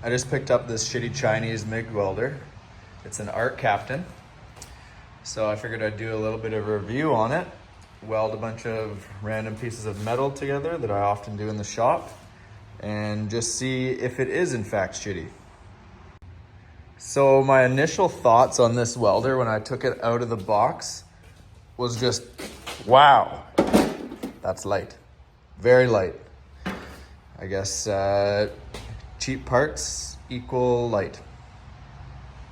I just picked up this shitty Chinese MIG welder. It's an Art Captain. So I figured I'd do a little bit of a review on it, weld a bunch of random pieces of metal together that I often do in the shop, and just see if it is in fact shitty. So my initial thoughts on this welder when I took it out of the box was just, wow, that's light, very light. I guess cheap parts equal light.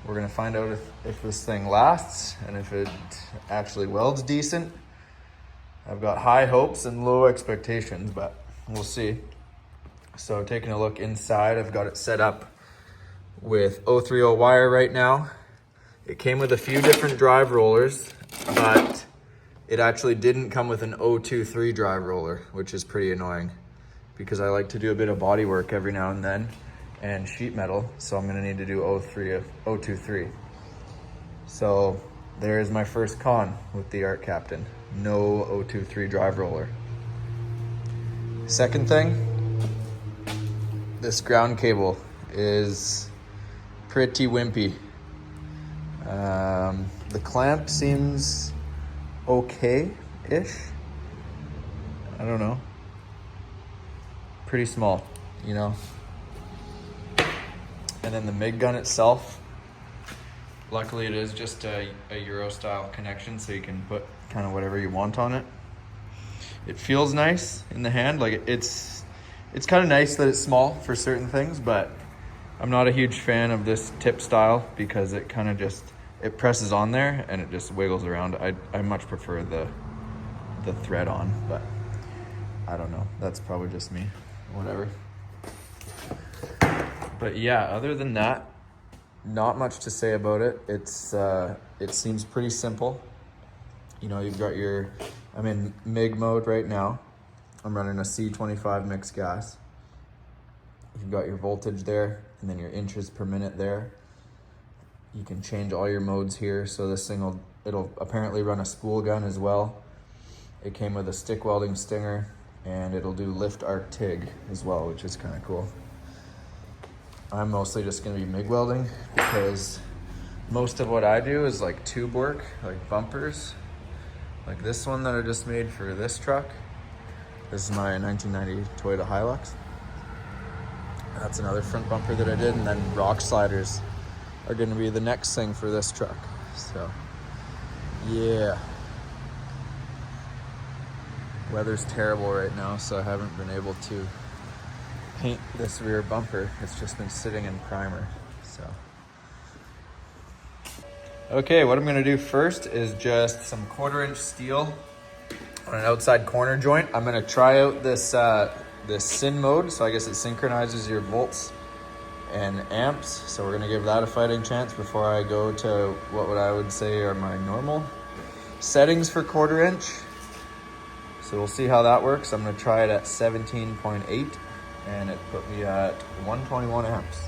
We're gonna find out if this thing lasts and if it actually welds decent. I've got high hopes and low expectations, but we'll see. So taking a look inside, I've got it set up with 030 wire right now. It came with a few different drive rollers, but it actually didn't come with an 023 drive roller, which is pretty annoying because I like to do a bit of body work every now and then and sheet metal, so I'm gonna need to do 023. So there's my first con with the Art Captain, no 023 drive roller. Second thing, this ground cable is pretty wimpy. The clamp seems okay-ish. I don't know. Pretty small, you know. And then the MIG gun itself, luckily it is just a Euro style connection, so you can put kind of whatever you want on it. It feels nice in the hand, like it's kind of nice that it's small for certain things, but I'm not a huge fan of this tip style because it kind of just, it presses on there and it just wiggles around. I much prefer the thread on, but I don't know. That's probably just me, whatever. But yeah, other than that, not much to say about it. It seems pretty simple. You know, you've got I'm in MIG mode right now. I'm running a C25 mixed gas. You've got your voltage there, and then your inches per minute there. You can change all your modes here. So this thing it'll apparently run a spool gun as well. It came with a stick welding stinger, and it'll do lift arc TIG as well, which is kind of cool. I'm mostly just gonna be MIG welding because most of what I do is like tube work, like bumpers, like this one that I just made for this truck. This is my 1990 Toyota Hilux. That's another front bumper that I did, and then rock sliders are gonna be the next thing for this truck. So, yeah. Weather's terrible right now, so I haven't been able to paint this rear bumper. It's just been sitting in primer, so. Okay, what I'm gonna do first is just some 1/4" steel on an outside corner joint. I'm gonna try out this syn mode, so I guess it synchronizes your volts and amps. So we're gonna give that a fighting chance before I go to what I would say are my normal settings for 1/4". So we'll see how that works. I'm gonna try it at 17.8. and it put me at 121 amps.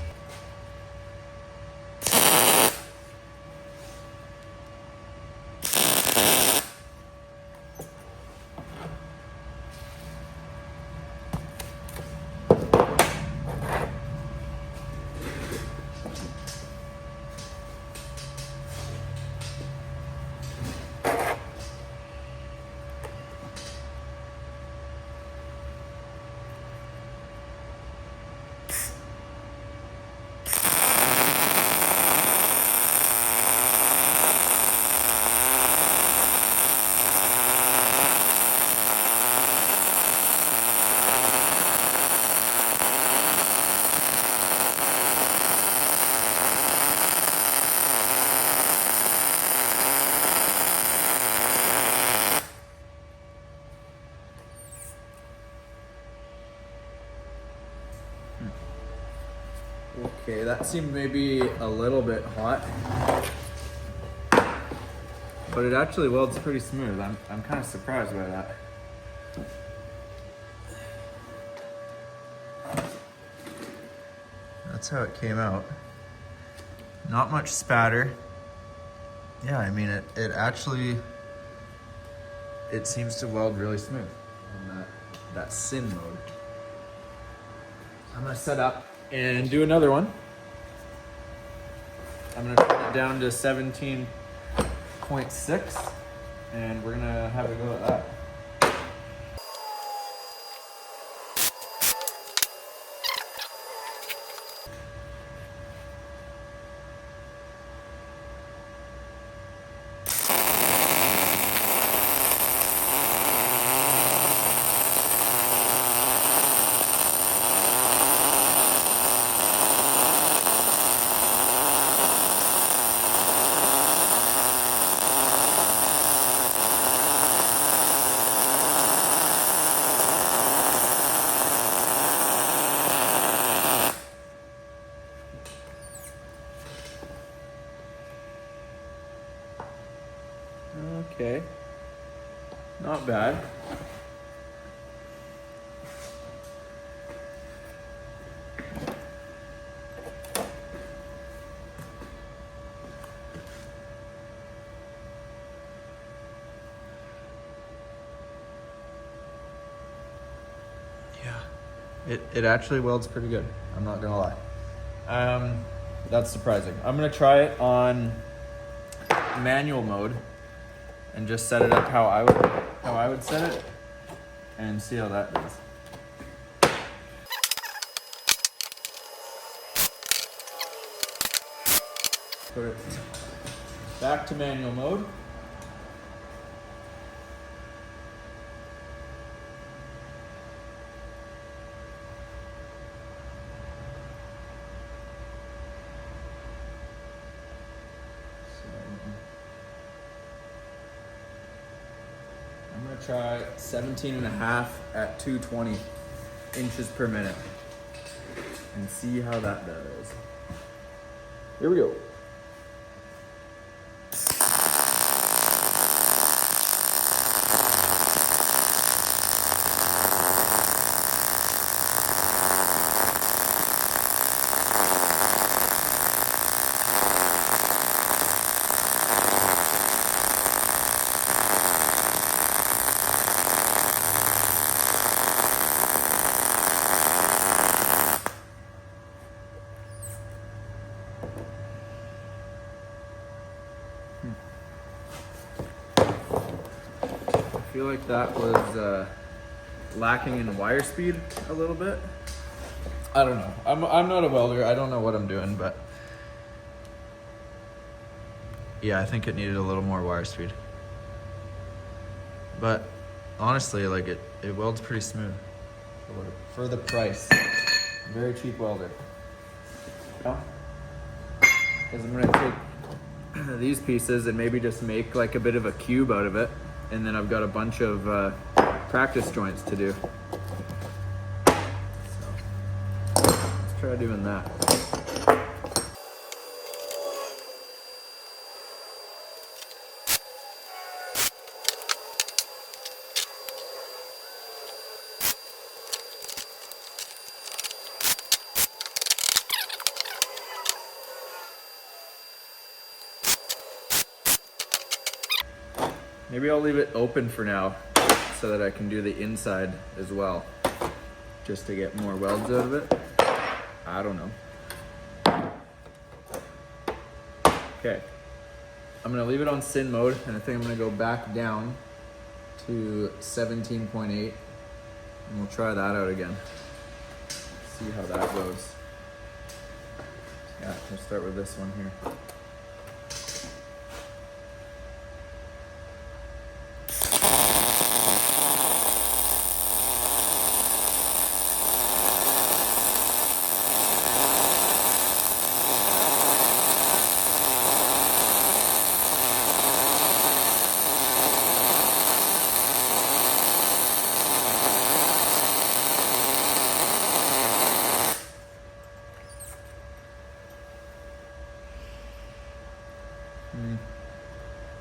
Okay, that seemed maybe a little bit hot, but it actually welds pretty smooth. I'm kind of surprised by that. That's how it came out. Not much spatter. Yeah, I mean, it actually, it seems to weld really smooth on that syn mode. I'm gonna set up and do another one. I'm gonna turn it down to 17.6 and we're gonna have a go at that. Okay, not bad. Yeah, it actually welds pretty good. I'm not gonna lie. That's surprising. I'm gonna try it on manual mode and just set it up how I would set it and see how that does. Put it back to manual mode. I'm gonna try 17.5 at 220 inches per minute and see how that does. Here we go. I feel like that was lacking in wire speed a little bit. I don't know. I'm not a welder. I don't know what I'm doing, but yeah, I think it needed a little more wire speed. But honestly, like it welds pretty smooth for the price. Very cheap welder. Because I'm gonna take these pieces and maybe just make like a bit of a cube out of it, and then I've got a bunch of practice joints to do. So let's try doing that. Maybe I'll leave it open for now so that I can do the inside as well, just to get more welds out of it. I don't know. Okay, I'm gonna leave it on sin mode, and I think I'm gonna go back down to 17.8 and we'll try that out again. See how that goes. Yeah, we'll start with this one here.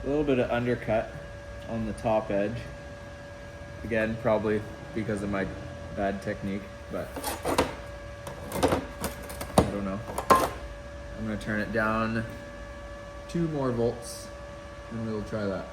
A little bit of undercut on the top edge. Again, probably because of my bad technique, but I don't know. I'm gonna turn it down 2 more volts and we'll try that.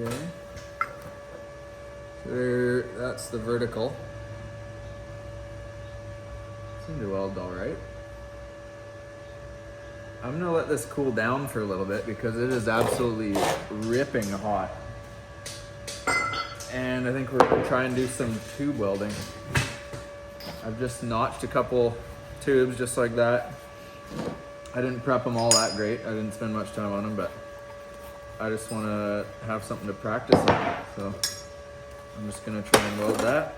Okay. So there, that's the vertical. Seemed to weld all right. I'm gonna let this cool down for a little bit because it is absolutely ripping hot. And I think we're gonna try and do some tube welding. I've just notched a couple tubes just like that. I didn't prep them all that great. I didn't spend much time on them, but I just wanna have something to practice on. So I'm just gonna try and weld that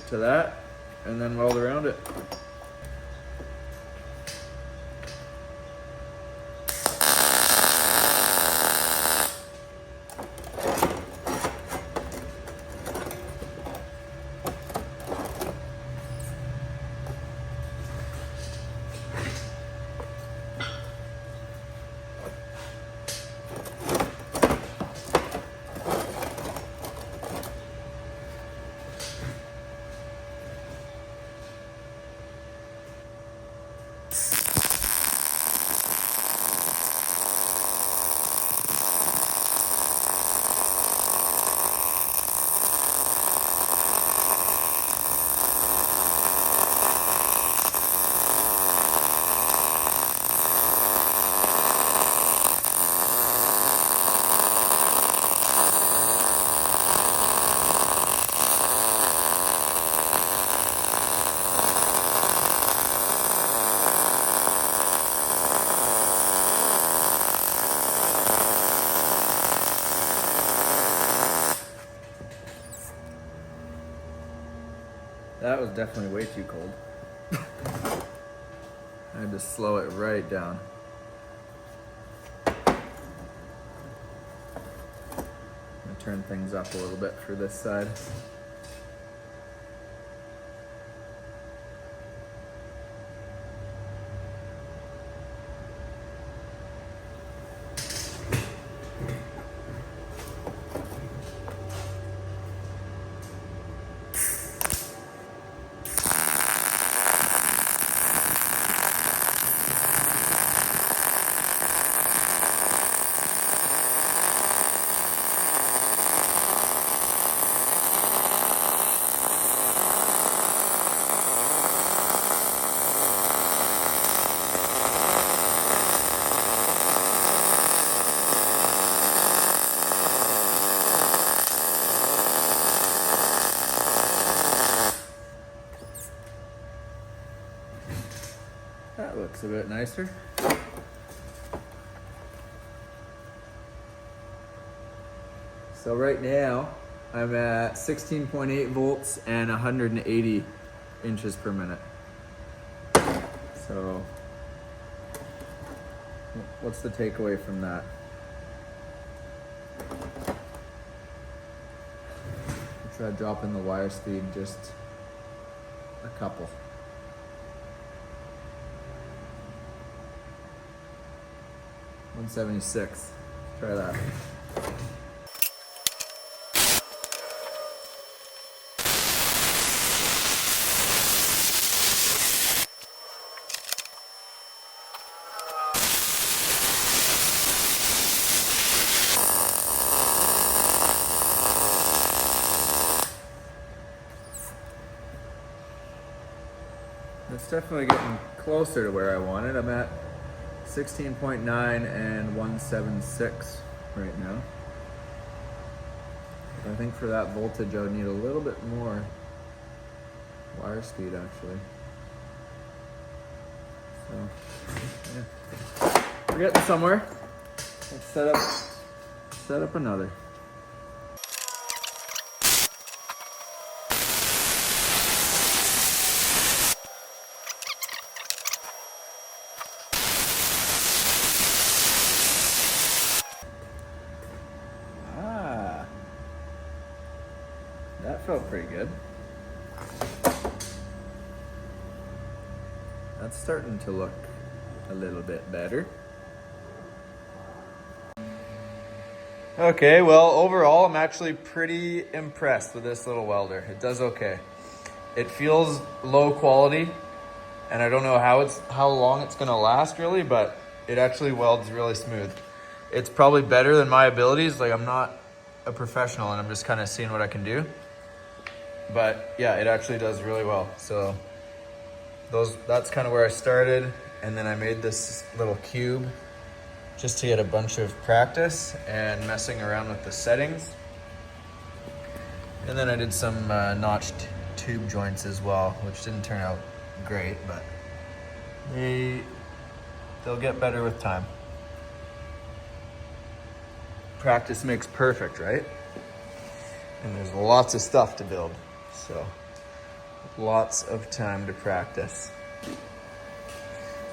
to that and then weld around it. That was definitely way too cold. I had to slow it right down. I'm gonna turn things up a little bit for this side. That looks a bit nicer. So right now, I'm at 16.8 volts and 180 inches per minute. So, what's the takeaway from that? I'll try dropping the wire speed just a couple. 176. Try that. It's definitely getting closer to where I want it. I'm at 16.9 and 176 right now. But I think for that voltage I would need a little bit more wire speed actually. So yeah. We're getting somewhere. Let's set up another. That felt pretty good. That's starting to look a little bit better. Okay, well, overall, I'm actually pretty impressed with this little welder. It does okay. It feels low quality, and I don't know how long it's gonna last really, but it actually welds really smooth. It's probably better than my abilities. Like, I'm not a professional and I'm just kind of seeing what I can do. But yeah, it actually does really well. So that's kind of where I started. And then I made this little cube just to get a bunch of practice and messing around with the settings. And then I did some notched tube joints as well, which didn't turn out great, but they'll get better with time. Practice makes perfect, right? And there's lots of stuff to build, so lots of time to practice.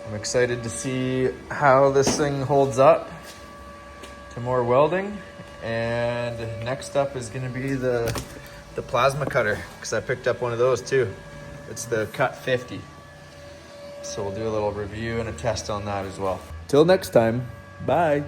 I'm excited to see how this thing holds up to more welding. And next up is gonna be the plasma cutter, because I picked up one of those too. It's the Cut 50. So we'll do a little review and a test on that as well. Till next time, bye.